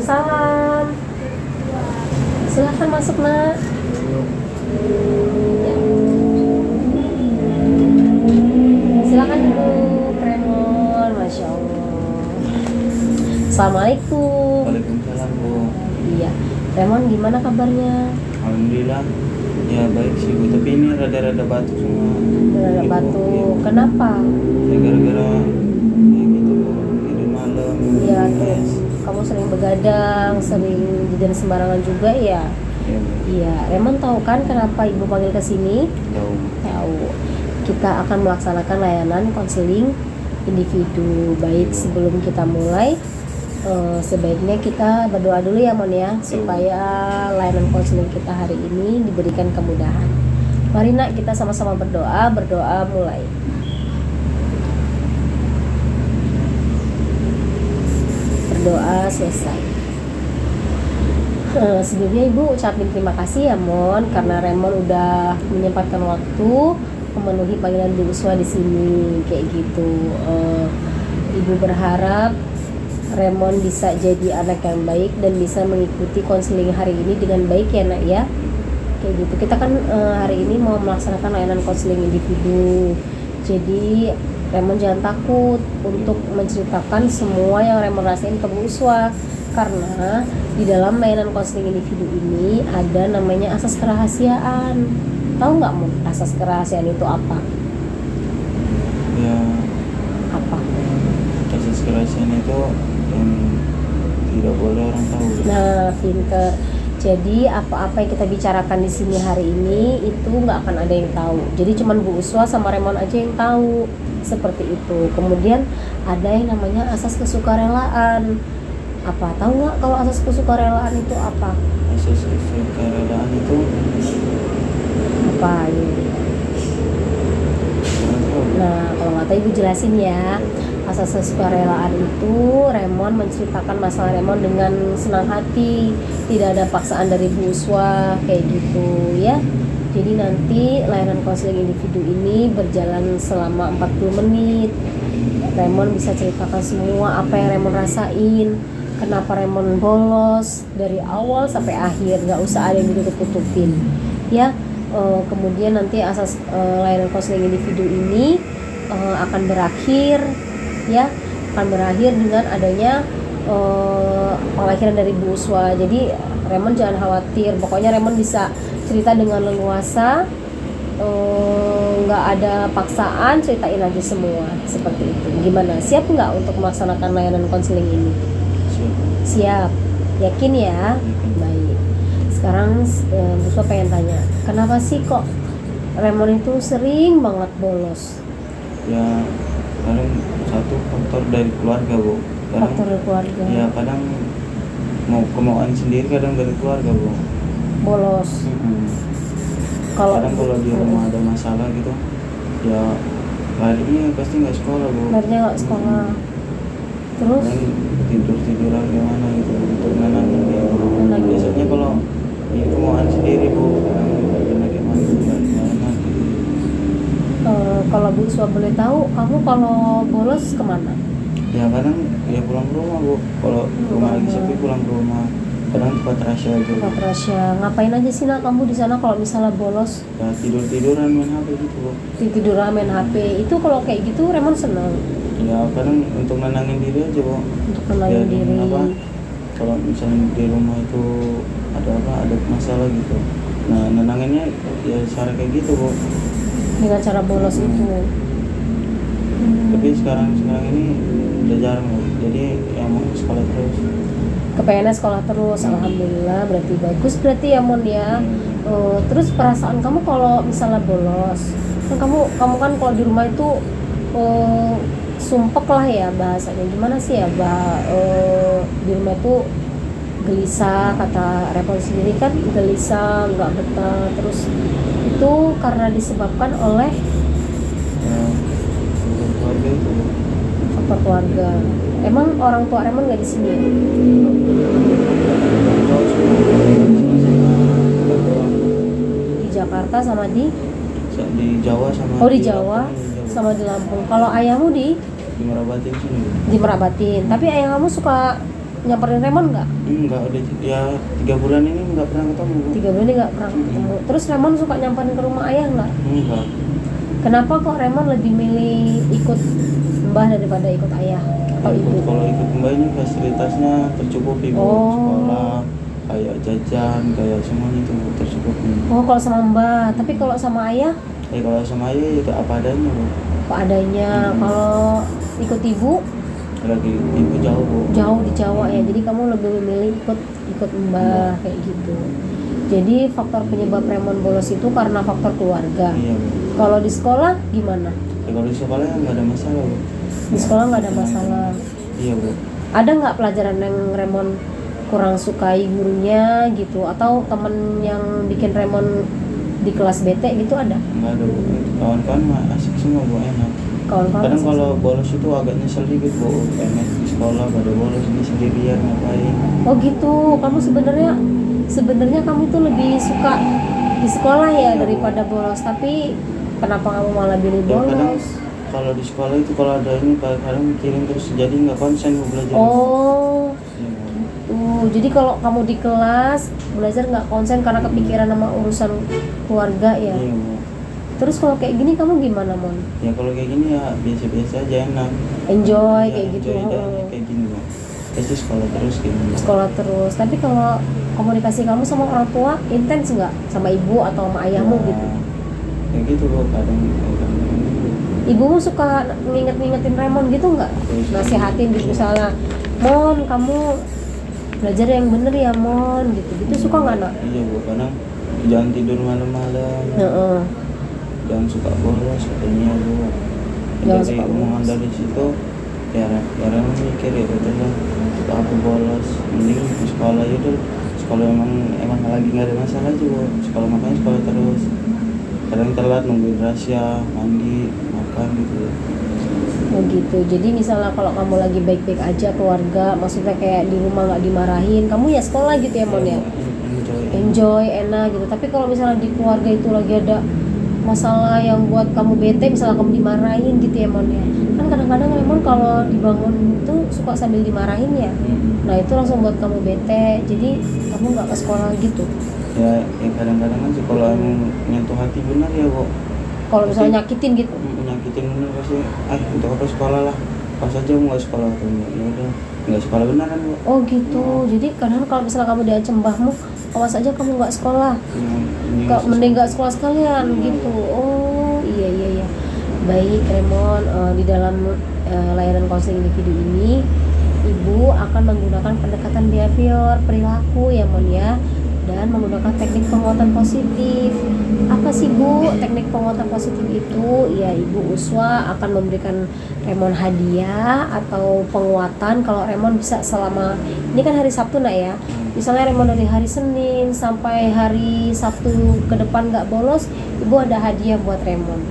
Waalaikumsalam. Silahkan masuk, Nak. Ya. Silakan duduk, Remon. Masya Allah. Assalamualaikum. Waalaikumsalam, Bu. Iya, Remon gimana kabarnya? Alhamdulillah. Ya baik sih, Bu. Tapi ini rada-rada batuk semua. Ada Ini, Bu. batuk. Iya. Kenapa? Ya gara-gara ya gitu, Bu. Tidur malam. Iya, Yes. kamu sering begadang, sering jajan sembarangan juga ya? Iya, Bu. Iya, Remon tahu kan kenapa ibu panggil ke sini? Tahu. Tahu. Kita akan melaksanakan layanan konseling individu. Baik, sebelum kita mulai, sebaiknya kita berdoa dulu ya, Mon ya, supaya layanan konseling kita hari ini diberikan kemudahan. Mari Nak, kita sama-sama berdoa. Berdoa mulai. Berdoa selesai. Sebelumnya Ibu ucapin terima kasih ya Mon, karena Remon udah menyempatkan waktu memenuhi panggilan Bu Uswa di sini kayak gitu. Ibu berharap Remon bisa jadi anak yang baik dan bisa mengikuti konseling hari ini dengan baik ya Nak ya. Kayak gitu. Kita kan hari ini mau melaksanakan layanan konseling individu. Jadi Remon jangan takut untuk menceritakan semua yang Remon rasain ke Bu Uswa, karena di dalam layanan konseling individu ini ada namanya asas kerahasiaan. Tahu nggak Mon, asas kerahasiaan itu apa? Ya, Apa? asas kerahasiaan itu yang tidak boleh orang tahu. Nah, pinter. Jadi apa-apa yang kita bicarakan di sini hari ini itu nggak akan ada yang tahu. Jadi cuman Bu Uswa sama Remon aja yang tahu. Seperti itu. Kemudian ada yang namanya asas kesukarelaan. Apa? Tahu nggak kalau asas kesukarelaan itu apa? Asas kesukarelaan itu Apa ini? orang tahu. Nah, kalau nggak tahu Ibu jelasin ya. Asas kesukarelaan itu Remon menceritakan masalah Remon dengan senang hati, tidak ada paksaan dari Bu Uswa kayak gitu ya. Jadi nanti layanan konseling individu ini berjalan selama 40 menit. Remon bisa ceritakan semua apa yang Remon rasain, kenapa Remon bolos dari awal sampai akhir, nggak usah ada yang ditutup-tutupin ya. Kemudian nanti asas layanan konseling individu ini akan berakhir ya, akan berakhir dengan adanya pengakhiran dari Bu Uswa. Jadi Remon jangan khawatir, pokoknya Remon bisa cerita dengan leluasa, nggak ada paksaan, ceritain aja semua seperti itu. Gimana, siap nggak untuk melaksanakan layanan konseling ini? Siap. Siap, yakin ya? Baik. Sekarang Bu Uswa pengen tanya, kenapa sih kok Remon itu sering banget bolos? Ya kadang satu faktor dari keluarga, Bu. Kadang Faktor dari keluarga. ya kadang mau kemauan sendiri, kadang dari keluarga, Bu. Bolos. Kadang kalau di rumah ada masalah gitu, ya larinya pasti nggak sekolah, Bu. Larinya nggak sekolah. Terus Dan tidur-tiduran gimana gitu untuk nenangin dia. Nenangin. Biasanya kalau ya kemauan sendiri, Bu, kadang gimana nggak enak gitu. kalau Bu Uswa boleh tahu, kamu kalau bolos kemana? Ya kadang ya pulang ke rumah, Bu. Kalau rumah lagi sepi pulang ke rumah. Kadang tempat rahasia aja, Bu. Pak Rasya, ngapain aja sih Nak kamu di sana kalau misalnya bolos? Ya tidur-tiduran main HP gitu, Bu. Tidur main HP. Itu kalau kayak gitu Remon senang Ya kadang untuk nenangin diri aja, Bu. untuk menenangin Biarin diri. apa, kalau misalnya di rumah itu ada masalah gitu, nah nenanginnya ya cara kayak gitu, Bu. Dengan cara bolos itu. Tapi sekarang ini udah jarang, Bu. Jadi yang mau sekolah terus. Kepengennya sekolah terus, alhamdulillah, berarti bagus berarti ya Mon ya. Terus perasaan kamu kalau misalnya bolos, kan kamu kan kalau di rumah itu sumpek lah ya bahasanya, gimana sih ya di rumah itu gelisah, kata Repon sendiri kan gelisah, nggak betah. Terus itu karena disebabkan oleh Ya, untuk keluarga itu, Bu. faktor keluarga. Emang orang tua Remon nggak di sini ya? Jauh semua. Sama doang. Di Jakarta sama di Jawa sama di Jawa sama di Lampung. Kalau ayahmu di di Merabatin sini, Bu. Merabatin. Tapi ayah kamu suka nyamperin Remon nggak? Enggak, udah ya 3 bulan ini nggak pernah ketemu Bu. 3 bulan ini nggak pernah ketemu. Terus Remon suka nyamperin ke rumah ayah nggak? Enggak. Kenapa kok Remon lebih milih ikut mbah daripada ikut ayah atau ibu? Kalau ikut mbak ini fasilitasnya tercukupi Bu. Oh. Sekolah, kayak jajan, kayak semuanya itu Bu, tercukupi. Oh, kalau sama mbah, tapi kalau sama ayah Kalau sama ayah itu apa adanya Bu. apa adanya. Kalau ikut ibu Lagi ibu jauh Bu. jauh di Jawa ya, jadi kamu lebih memilih ikut mbah kayak gitu. Jadi faktor penyebab Remon bolos itu karena faktor keluarga. Iya Bu. Kalau di sekolah gimana? Kalau di sekolah nggak ada masalah Bu. Di sekolah nggak ada masalah. Iya Bu. Ada nggak pelajaran yang Remon kurang sukai gurunya gitu, atau temen yang bikin Remon di kelas bete gitu ada? Nggak ada Bu. Kawan-kawan mah asik semua Bu, enak. Kawan-kawan Kadang asik kalau bolos itu agak nyesel dikit Bu. Enak di sekolah pada bolos ini sendirian ngapain. Oh gitu, kamu sebenarnya kamu tuh lebih suka di sekolah ya daripada bolos, tapi kenapa kamu malah pilih Ya, kadang bolos? kalau di sekolah itu kalau ada ini kadang mikirin terus jadi nggak konsen Bu belajar. Oh, Iya, Bu. jadi kalau kamu di kelas belajar nggak konsen karena kepikiran sama urusan keluarga ya. Iya Bu. Terus kalau kayak gini kamu gimana, Mon? Ya kalau kayak gini ya biasa-biasa aja enak. Enjoy Ya, kayak gitu. enjoy aja kayak gini Bu. Pasti sekolah terus kayak gini. Sekolah terus. Tapi kalau komunikasi kamu sama orang tua intens nggak, sama ibu atau sama ayahmu Ya, gitu? kayak gitu Bu, kadang Ibumu suka ngingetin Remon gitu nggak? Nasihatin gitu misalnya, Mon kamu belajar yang bener ya Mon gitu. Gitu suka nggak nak? Iya Bu, kadang jangan tidur malam-malam. Heeh. Jangan suka bolos katanya Bu. Jangan Jadi suka omongan bolos. dari situ ya orang mikir ya udah lah, suka aku bolos mending di sekolah ya udah. Sekolah emang lagi nggak ada masalah aja Bu. Sekolah makanya sekolah terus. Kadang telat nungguin rahasia, mandi, makan gitu. Oh gitu. Jadi misalnya kalau kamu lagi baik-baik aja keluarga, maksudnya kayak di rumah nggak dimarahin, kamu ya sekolah gitu ya Mon ya? Enjoy, enak gitu. Tapi kalau misalnya di keluarga itu lagi ada masalah yang buat kamu bete, misalnya kamu dimarahin gitu ya Mon ya, kan kadang-kadang Remon kalau dibangun itu suka sambil dimarahin ya, nah itu langsung buat kamu bete, jadi kamu nggak ke sekolah gitu. Ya kadang-kadang kan sih kalau emang nyentuh hati benar ya Bu. Kalau misalnya nyakitin gitu, Nyakitin bener pasti untuk apa sekolah lah, pas aja mau nggak sekolah atau enggak ya udah nggak sekolah beneran Bu. oh gitu. Jadi kadang kalau misalnya kamu diancam mbahmu, awas aja kamu nggak sekolah, mending nggak sekolah sekalian gitu. Oh iya. Baik Remon, di dalam layanan konseling individu ini ibu akan menggunakan pendekatan behavior perilaku ya Mon ya, dan menggunakan teknik penguatan positif. Apa sih Bu teknik penguatan positif itu? Ya Ibu Uswa akan memberikan Remon hadiah atau penguatan kalau Remon bisa selama ini kan hari Sabtu nak ya, misalnya Remon dari hari Senin sampai hari Sabtu ke depan nggak bolos, Ibu ada hadiah buat Remon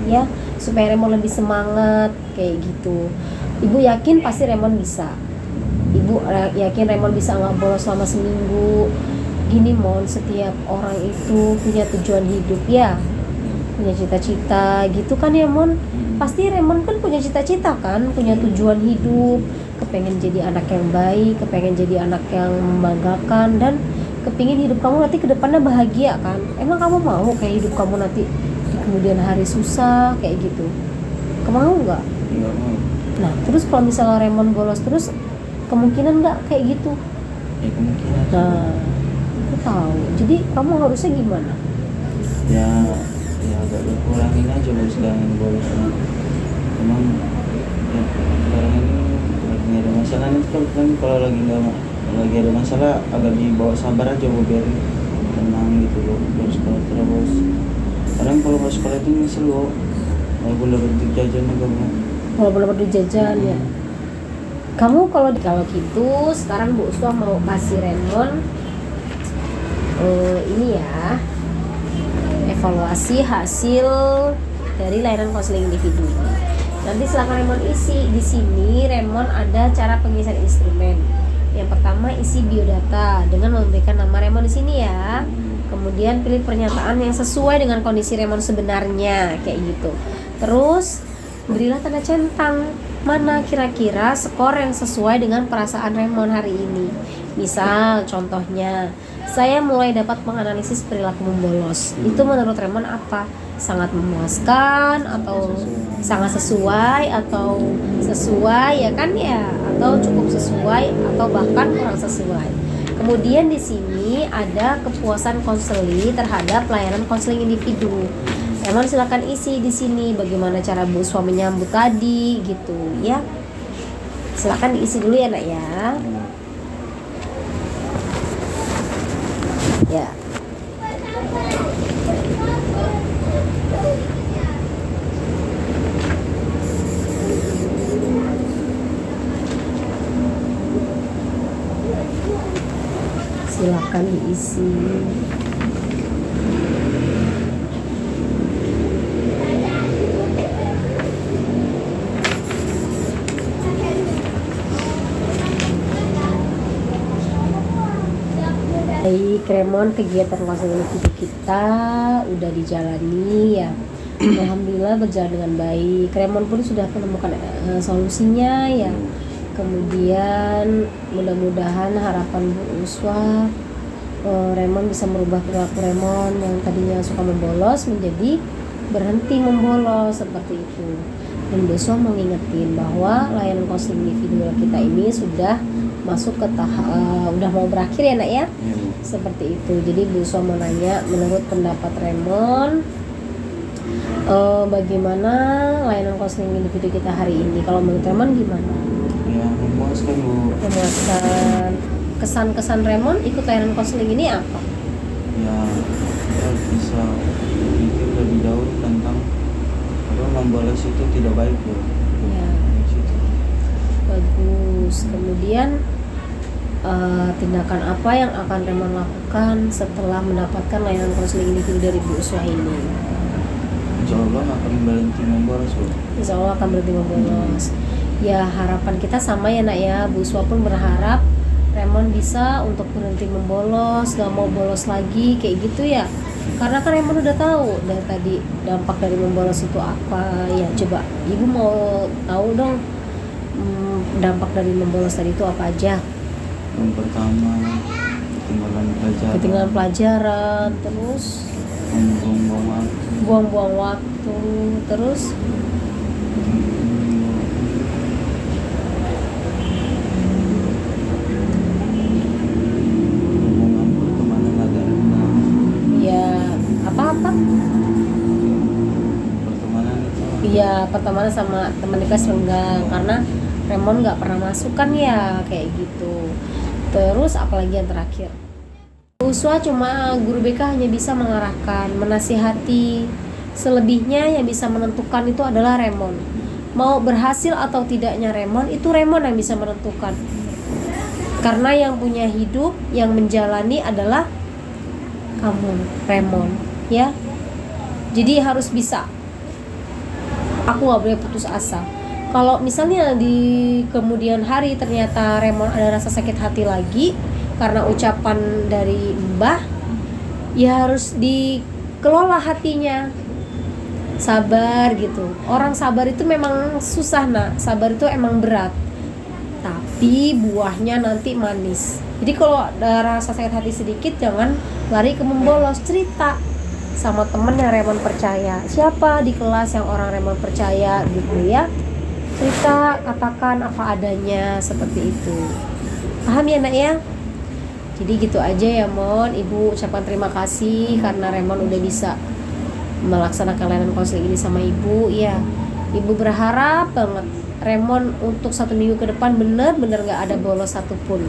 ya, supaya Remon lebih semangat kayak gitu. Ibu yakin pasti Remon bisa. Ibu yakin Remon bisa nggak bolos selama seminggu. Gini Mon, setiap orang itu punya tujuan hidup ya, punya cita-cita gitu kan ya Mon. Pasti Remon kan punya cita-cita kan, punya tujuan hidup, kepengen jadi anak yang baik, kepengen jadi anak yang membanggakan, dan kepingin hidup kamu nanti ke depannya bahagia kan. Emang kamu mau kayak hidup kamu nanti di kemudian hari susah kayak gitu? Kamu mau nggak? Nggak mau. Nah terus kalau misalnya Remon bolos terus, kemungkinan nggak kayak gitu? Ya kemungkinan. Nah aku tahu. Jadi kamu harusnya gimana? Ya agak dikurangin aja Bu sekarang bolos. Emang ya, sekarang ini lagi nggak ada masalah nih kan, kalau lagi ada masalah agak dibawa sabar aja Bu, biar tenang gitu Bu, biar sekolah terus. Kadang kalau nggak sekolah itu nyesel Bu, walaupun dapat duit jajan juga Bu. Walaupun dapat duit jajan ya. Kamu kalau gitu sekarang Bu Uswa mau kasih Remon ini ya, evaluasi hasil dari layanan konseling individu ini. Nanti silakan Remon isi. Di sini Remon ada cara pengisian instrumen. Yang pertama isi biodata dengan memberikan nama Remon di sini ya. Kemudian pilih pernyataan yang sesuai dengan kondisi Remon sebenarnya kayak gitu. Terus berilah tanda centang mana kira-kira skor yang sesuai dengan perasaan Raymond hari ini. Misal contohnya, saya mulai dapat menganalisis perilaku membolos. Itu menurut Raymond apa? Sangat memuaskan atau sangat sesuai atau sesuai ya kan ya, atau cukup sesuai atau bahkan kurang sesuai. Kemudian di sini ada kepuasan konseling terhadap layanan konseling individu. Emang silakan isi di sini bagaimana cara Bu Uswa menyambut tadi gitu ya. Silakan diisi dulu ya nak ya. Ya. Silakan diisi. Baik, Raymond, kegiatan konseling individu kita udah dijalani ya. Alhamdulillah berjalan dengan baik. Raymond pun sudah menemukan solusinya ya. Kemudian mudah-mudahan harapan Bu Uswa, Raymond bisa merubah perilaku Raymond yang tadinya suka membolos menjadi berhenti membolos seperti itu. Dan Bu Uswa mau ngingetin bahwa layanan konseling individu kita ini sudah masuk ke tahap udah mau berakhir ya nak ya. Seperti itu. Jadi Bu Uswa mau nanya, menurut pendapat Raymond, bagaimana layanan konseling individu kita hari ini? Kalau menurut Raymond gimana? Ya, memuaskan Bu. Memuaskan. Kesan-kesan Raymond ikut layanan konseling ini apa? Ya, kita bisa pikir lebih jauh tentang apa membolos itu tidak baik Bu. Ya, Di situ. bagus. Kemudian tindakan apa yang akan Raymond lakukan setelah mendapatkan layanan konseling individu dari Bu Uswa ini? Insya Allah akan berhenti membolos Bu. Insya Allah akan berhenti membolos. Ya, harapan kita sama ya nak ya. Bu Uswa pun berharap Raymond bisa untuk berhenti membolos, gak mau bolos lagi kayak gitu ya. Karena kan Raymond udah tahu dari tadi dampak dari membolos itu apa. Ya coba ibu mau tahu dong, dampak dari membolos tadi itu apa aja? Yang pertama, ketinggalan pelajaran, terus buang-buang waktu, buang-buang waktu, terus hubungan pertemanan agak rendah. ya apa-apa? Pertemanan itu Iya, pertemanan sama teman di kelas renggang karena Raymond nggak pernah masuk kan ya kayak gitu. Terus apalagi yang terakhir? Uswa cuma guru BK hanya bisa mengarahkan, menasihati. Selebihnya yang bisa menentukan itu adalah Raymond. Mau berhasil atau tidaknya Raymond itu Raymond yang bisa menentukan. Karena yang punya hidup, yang menjalani adalah kamu, Raymond, ya. Jadi harus bisa. Aku nggak boleh putus asa. Kalau misalnya di kemudian hari ternyata Raymond ada rasa sakit hati lagi karena ucapan dari Mbah, ya harus dikelola hatinya. Sabar gitu. Orang sabar itu memang susah nak. Sabar itu emang berat. Tapi buahnya nanti manis. Jadi kalau ada rasa sakit hati sedikit jangan lari ke membolos. Cerita sama temen yang Raymond percaya. Siapa di kelas yang orang Raymond percaya gitu ya. Cerita, katakan apa adanya seperti itu. Paham ya nak ya? Jadi gitu aja ya Mon. Ibu ucapkan terima kasih karena Raymond udah bisa melaksanakan layanan konseling ini sama ibu ya. Ibu berharap banget Raymond untuk 1 minggu ke depan bener-bener gak ada bolos satupun.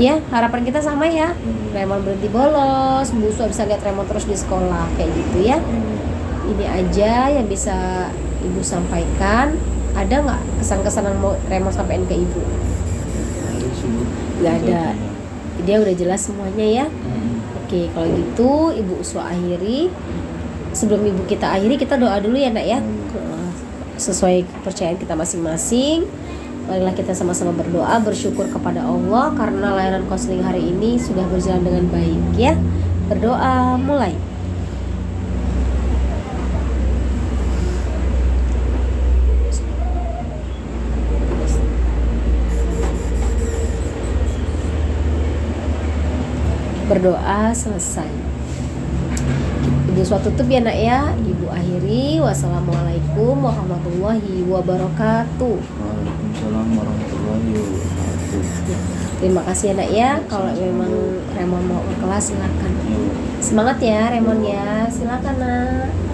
Ya, harapan kita sama ya. Raymond berhenti bolos, Bu Uswa bisa lihat Raymond terus di sekolah kayak gitu ya. Ini aja yang bisa ibu sampaikan. Ada nggak kesan-kesan yang mau Raymond sampaikan ke ibu? Nggak ada. Dia udah jelas semuanya ya. Oke, kalau gitu Ibu Uswa akhiri. Sebelum ibu kita akhiri, kita doa dulu ya nak ya. Sesuai kepercayaan kita masing-masing. Marilah kita sama-sama berdoa, bersyukur kepada Allah karena layanan konseling hari ini sudah berjalan dengan baik ya. Berdoa mulai. berdoa selesai. Ibu suatu tutup ya nak ya. Ibu akhiri. Wassalamualaikum warahmatullahi wabarakatuh. Waalaikumsalam warahmatullahi wabarakatuh. Ya, terima kasih ya nak ya. Kalau memang Remon mau ke kelas silakan. Yuk. Semangat ya Remon ya. Silakan nak.